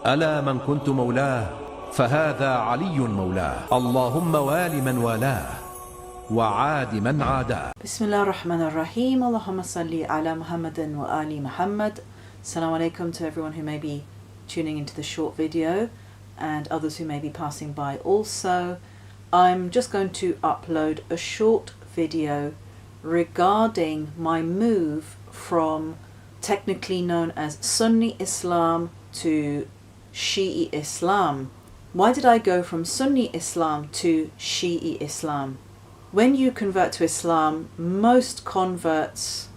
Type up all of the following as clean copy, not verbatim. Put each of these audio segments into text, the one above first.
ألا من كنت مولاه فهذا علي مولاه، اللهم وال من والاه وعاد من عاداه. بسم الله الرحمن الرحيم. اللهم صل على محمد وآل محمد. Assalamu alaikum to everyone who may be tuning into the short video and others who may be passing by also. I'm just going to upload a short video regarding my move from technically known as Sunni Islam to Shi'i Islam. Why did I go from Sunni Islam to Shi'i Islam? When you convert to Islam, most converts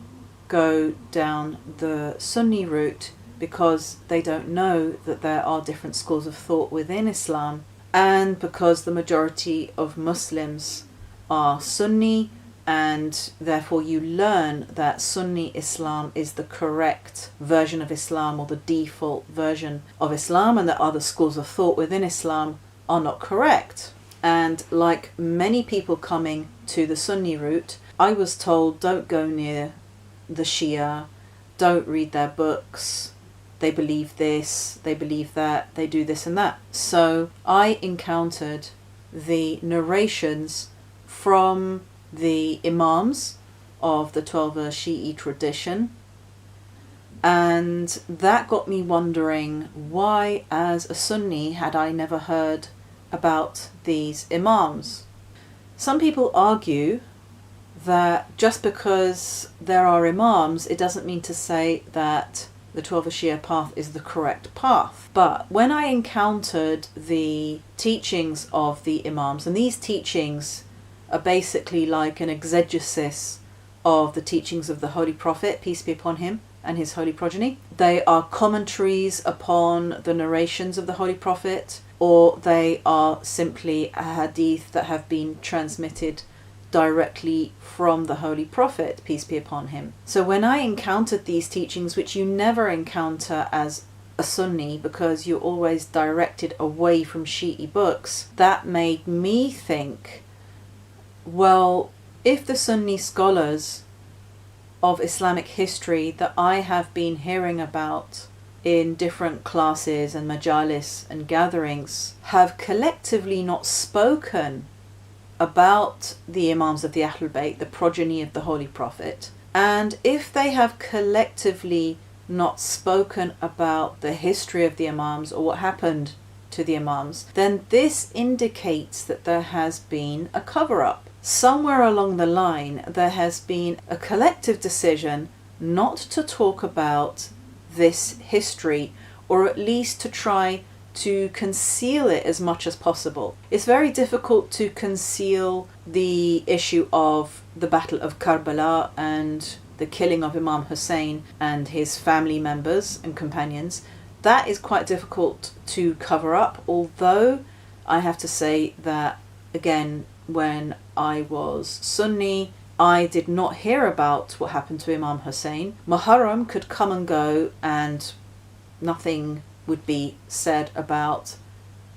go down the Sunni route because they don't know that there are different schools of thought within Islam, and because the majority of Muslims are Sunni, and therefore you learn that Sunni Islam is the correct version of Islam or the default version of Islam, and that other schools of thought within Islam are not correct. And like many people coming to the Sunni route, I was told don't go near the Shia, don't read their books, they believe this, they believe that, they do this and that. So I encountered the narrations from the Imams of the 12 Shi'i tradition, and that got me wondering why as a Sunni had I never heard about these Imams. Some people argue that just because there are Imams, it doesn't mean to say that the 12 Shia path is the correct path. But when I encountered the teachings of the Imams, and these teachings are basically like an exegesis of the teachings of the Holy Prophet, peace be upon him, and his holy progeny. They are commentaries upon the narrations of the Holy Prophet, or they are simply a hadith that have been transmitted directly from the Holy Prophet, peace be upon him. So when I encountered these teachings, which you never encounter as a Sunni because you're always directed away from Shi'i books, that made me think, well, if the Sunni scholars of Islamic history that I have been hearing about in different classes and majalis and gatherings have collectively not spoken about the Imams of the Bait, the progeny of the Holy Prophet, and if they have collectively not spoken about the history of the Imams or what happened to the Imams, then this indicates that there has been a cover-up. Somewhere along the line there has been a collective decision not to talk about this history, or at least to try to conceal it as much as possible. It's very difficult to conceal the issue of the Battle of Karbala and the killing of Imam Hussein and his family members and companions. That is quite difficult to cover up, although I have to say that, again, when I was Sunni, I did not hear about what happened to Imam Hussein. Muharram could come and go and nothing would be said about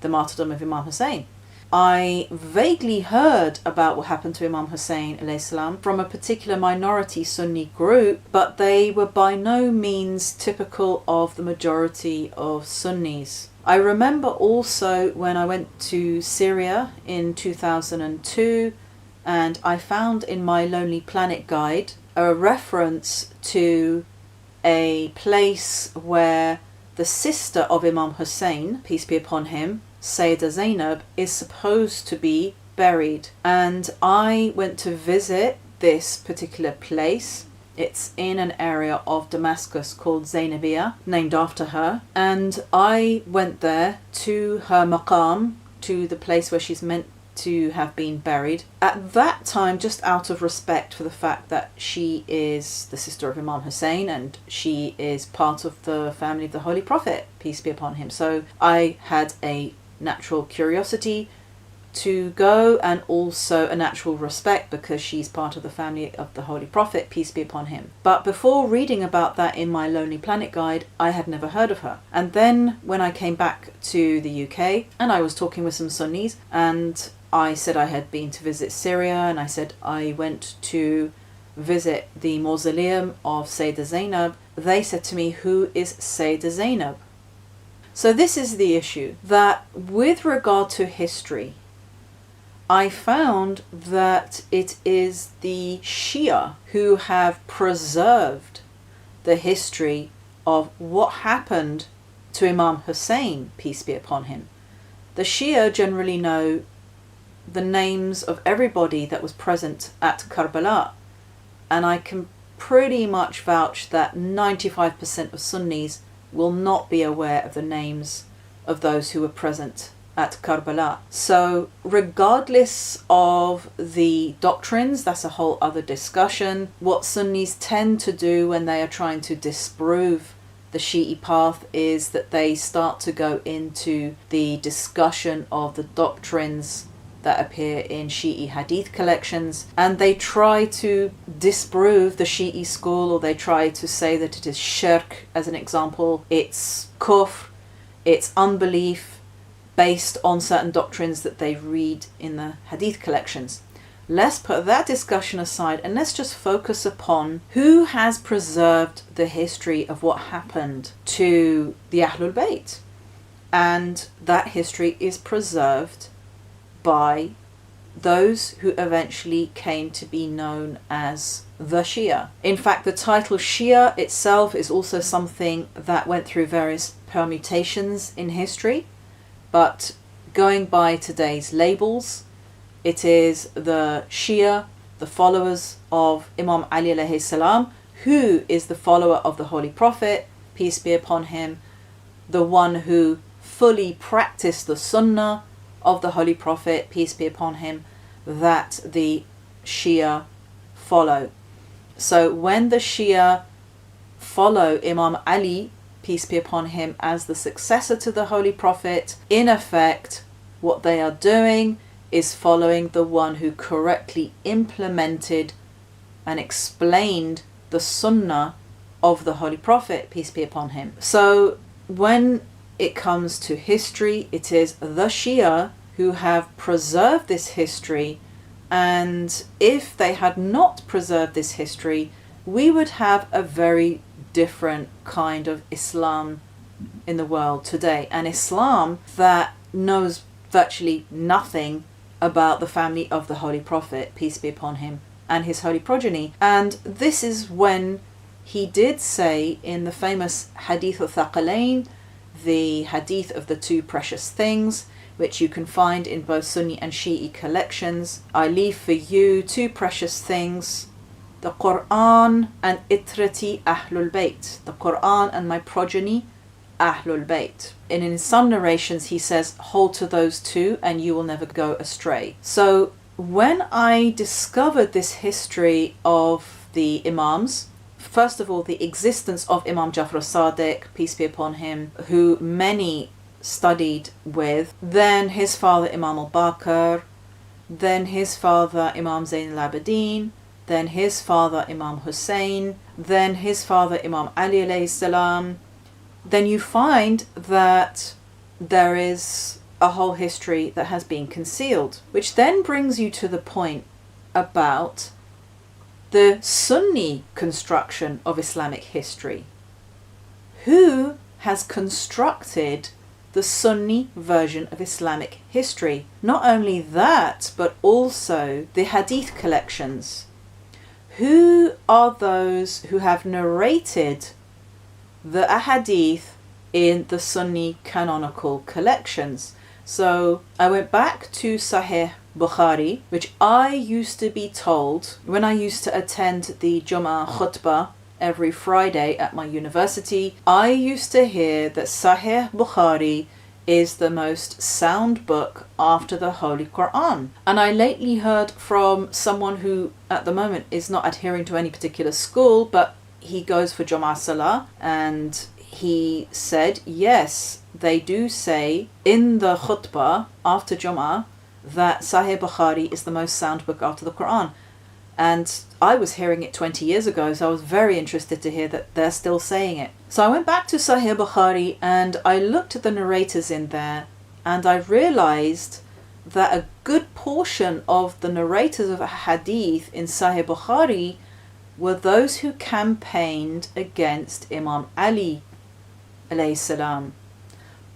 the martyrdom of Imam Hussein. I vaguely heard about what happened to Imam Hussein alayhi salam from a particular minority Sunni group, but they were by no means typical of the majority of Sunnis. I remember also when I went to Syria in 2002, and I found in my Lonely Planet guide a reference to a place where the sister of Imam Hussein, peace be upon him, Sayyidah Zainab, is supposed to be buried. And I went to visit this particular place. It's in an area of Damascus called Zainabiyah, named after her. And I went there to her maqam, to the place where she's meant to have been buried. At that time, just out of respect for the fact that she is the sister of Imam Hussein and she is part of the family of the Holy Prophet, peace be upon him. So I had a natural curiosity to go, and also a natural respect because she's part of the family of the Holy Prophet, peace be upon him. But before reading about that in my Lonely Planet guide, I had never heard of her. And then when I came back to the UK and I was talking with some Sunnis, and I said I had been to visit Syria, and I said I went to visit the mausoleum of Sayyidah Zainab, they said to me, "Who is Sayyidah Zainab?" So this is the issue, that with regard to history, I found that it is the Shia who have preserved the history of what happened to Imam Hussein, peace be upon him. The Shia generally know the names of everybody that was present at Karbala, and I can pretty much vouch that 95% of Sunnis will not be aware of the names of those who were present at Karbala. So regardless of the doctrines, that's a whole other discussion. What Sunnis tend to do when they are trying to disprove the Shi'i path is that they start to go into the discussion of the doctrines that appear in Shi'i hadith collections, and they try to disprove the Shi'i school, or they try to say that it is shirk, as an example, it's kufr, it's unbelief, based on certain doctrines that they read in the hadith collections. Let's put that discussion aside and let's just focus upon who has preserved the history of what happened to the Ahlul Bayt. And that history is preserved by those who eventually came to be known as the Shia. In fact, the title Shia itself is also something that went through various permutations in history, but going by today's labels, it is the Shia, the followers of Imam Ali alayhi salam, who is the follower of the Holy Prophet, peace be upon him, the one who fully practiced the Sunnah of the Holy Prophet, peace be upon him, that the Shia follow. So when the Shia follow Imam Ali, peace be upon him, as the successor to the Holy Prophet, in effect what they are doing is following the one who correctly implemented and explained the Sunnah of the Holy Prophet, peace be upon him. So when it comes to history, it is the Shia who have preserved this history, and if they had not preserved this history, we would have a very different kind of Islam in the world today, an Islam that knows virtually nothing about the family of the Holy Prophet, peace be upon him, and his holy progeny. And this is when he did say in the famous Hadith al-Thaqalain, the Hadith of the two precious things, which you can find in both Sunni and Shi'i collections, I leave for you two precious things, the Quran and itrati Ahlul Bayt, the Quran and my progeny, Ahlul Bayt. And in some narrations he says, hold to those two and you will never go astray. So when I discovered this history of the Imams, first of all, the existence of Imam Jafar al-Sadiq, peace be upon him, who many studied with, then his father Imam al-Baqir, then his father Imam Zayn al-Abidin, then his father Imam Hussein, then his father Imam Ali alayhi salam, then you find that there is a whole history that has been concealed, which then brings you to the point about the Sunni construction of Islamic history. Who has constructed the Sunni version of Islamic history? Not only that, but also the Hadith collections. Who are those who have narrated the Ahadith in the Sunni canonical collections? So I went back to Sahih Bukhari, which I used to be told when I used to attend the Jummah khutbah every Friday at my university. I used to hear that Sahih Bukhari is the most sound book after the Holy Quran. And I lately heard from someone who at the moment is not adhering to any particular school, but he goes for Jummah Salah, and he said, yes, they do say in the khutbah after Jummah that Sahih Bukhari is the most sound book after the Quran. And I was hearing it 20 years ago, so I was very interested to hear that they're still saying it. So I went back to Sahih Bukhari and I looked at the narrators in there, and I realized that a good portion of the narrators of a hadith in Sahih Bukhari were those who campaigned against Imam Ali alayhi salam.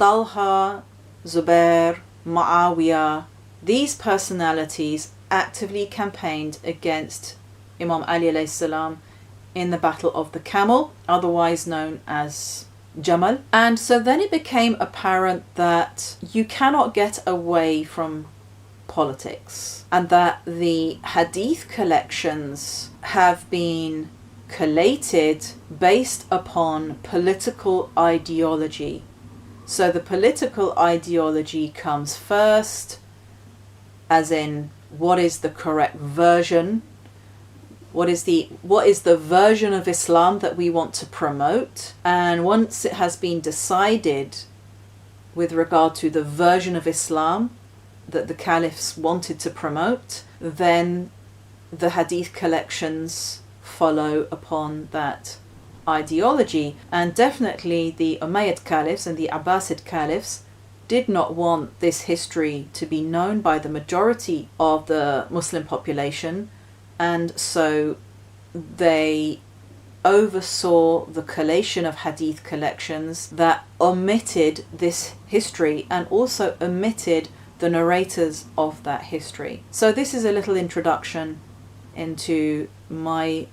Talha, Zubair, Muawiyah, these personalities actively campaigned against Imam Ali alayhi salam in the Battle of the Camel, otherwise known as Jamal. And so then it became apparent that you cannot get away from politics, and that the hadith collections have been collated based upon political ideology. So the political ideology comes first, as in what is the correct version, what is the version of Islam that we want to promote. And once it has been decided with regard to the version of Islam that the caliphs wanted to promote, then the hadith collections follow upon that ideology. And definitely the Umayyad caliphs and the Abbasid caliphs did not want this history to be known by the majority of the Muslim population, and so they oversaw the collation of hadith collections that omitted this history and also omitted the narrators of that history. So this is a little introduction into my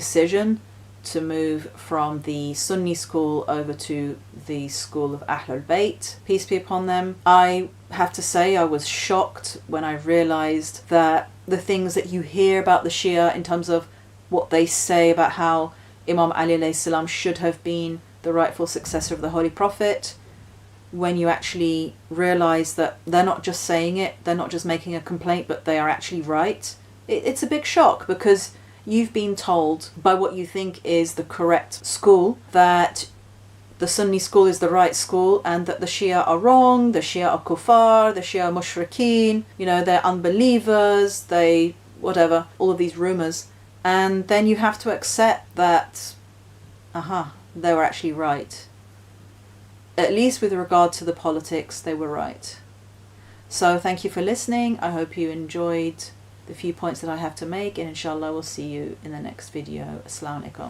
decision to move from the Sunni school over to the school of Ahlul Bayt, peace be upon them. I have to say I was shocked when I realised that the things that you hear about the Shia in terms of what they say about how Imam Ali alayhi salam should have been the rightful successor of the Holy Prophet, when you actually realise that they're not just saying it, they're not just making a complaint, but they are actually right. It's a big shock, because you've been told by what you think is the correct school that the Sunni school is the right school, and that the Shia are wrong, the Shia are kuffar, the Shia are mushrikeen, they're unbelievers, they whatever, all of these rumours. And then you have to accept that, they were actually right. At least with regard to the politics, they were right. So thank you for listening. I hope you enjoyed the few points that I have to make, and inshallah we'll see you in the next video. Assalamu alaikum.